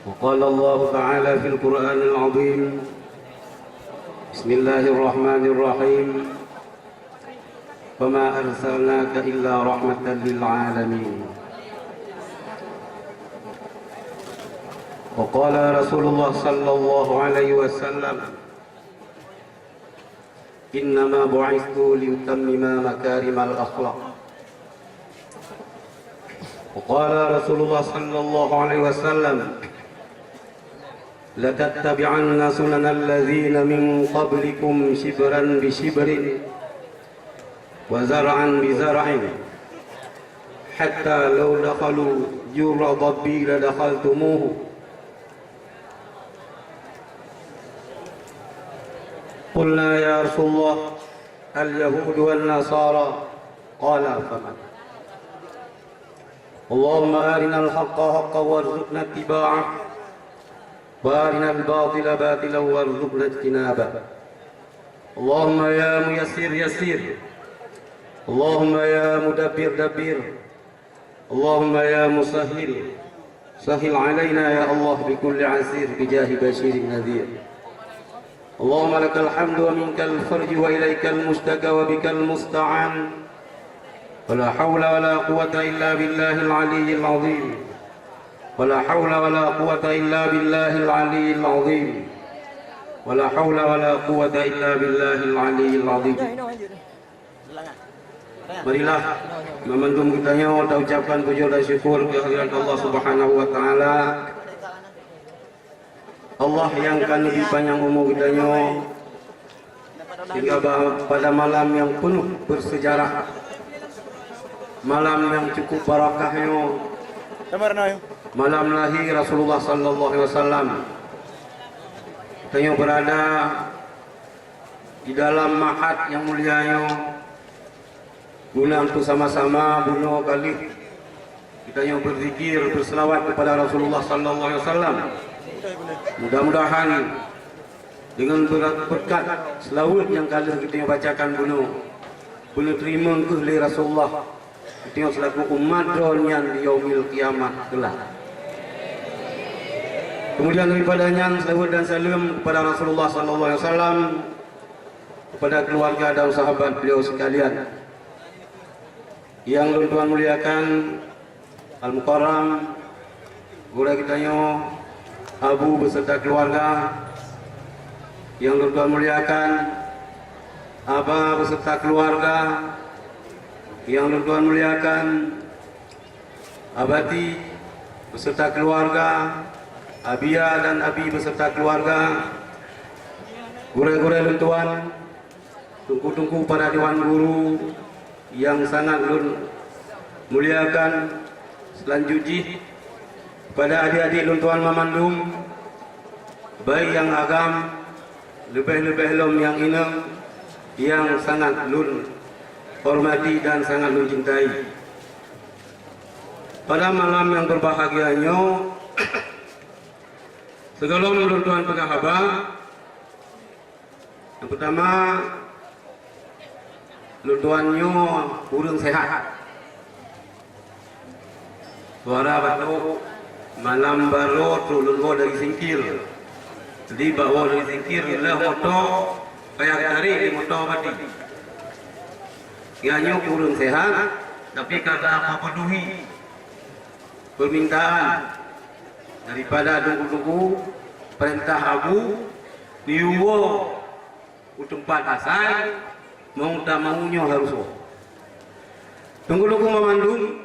وقال الله تعالى في القرآن العظيم بسم الله الرحمن الرحيم وما أرسلناك إلا رحمة للعالمين. وقال رسول الله صلى الله عليه وسلم إنما بعثت لأتمم مكارم الأخلاق. وقال رسول الله صلى الله عليه وسلم لتتبعن سنن الذين من قبلكم شبرا بشبر وزرعا بزرع حتى لو دخلوا جر ضبي لدخلتموه. قلنا يا رسول الله اليهود والنصارى قال فمن؟ اللهم أرنا الحق حقا وارزقنا اتباعه وأرنا الباطل باطلا وارزقنا اجتنابه. اللهم يا ميسر يسير، اللهم يا مدبر دبر، اللهم يا مسهل سهل علينا يا الله بكل عسير بجاه بشير نذير. اللهم لك الحمد ومنك الفرج وإليك المشتكى وبك المستعان ولا حول ولا قوة إلا بالله العلي العظيم ولا حول ولا قوة إلا بالله العلي العظيم ولا حول ولا قوة إلا بالله العلي العظيم. Marilah memandung kitanya kita ucapkan puji dan syukur kehadirat Allah Subhanahu wa taala. Allah yang kan lebih panjang umur kitanya hingga pada malam yang penuh bersejarah, malam yang cukup barakahnya, malam lahir Rasulullah sallallahu alaihi wasallam. Kita berada di dalam mahat yang mulianya guna untuk sama-sama bunuh kali kita yang berzikir berselawat kepada Rasulullah sallallahu alaihi wasallam. Mudah-mudahan dengan berkat selawat yang kali kita bacakan bunuh terima ke oleh Rasulullah kita selaku umat yang di yaumil kiamat kelak. Kemudian daripadanya selawat dan salam kepada Rasulullah sallallahu alaihi wasallam, kepada keluarga dan sahabat beliau sekalian. Yang Tuhan muliakan Al-Mukarram guru kitanya Abu beserta keluarga, yang Tuhan muliakan Aba beserta keluarga, yang Tuhan muliakan Abati beserta keluarga, Abia dan Abi beserta keluarga, guru-guru Tuhan, tungku-tungku para dewan guru yang sangat muliakan, selanjutnya pada adik-adik luntuan memandung, baik yang agam, lebih-lebih lom yang inem, yang sangat lun hormati dan sangat lun cintai. Pada malam yang berbahagianya, segala luntuan pengahabat, yang pertama luntuannya kurang sehat, suara batuk, malam baru turun dari singkir, jadi bawa dari singkir lah motor kayak tarik di motor mati. Ianya kurang sehat, tapi karena memenuhi permintaan daripada tunggu-tunggu perintah Abu diuwo tempat asal mau tak maunya harus tunggu-tunggu memandung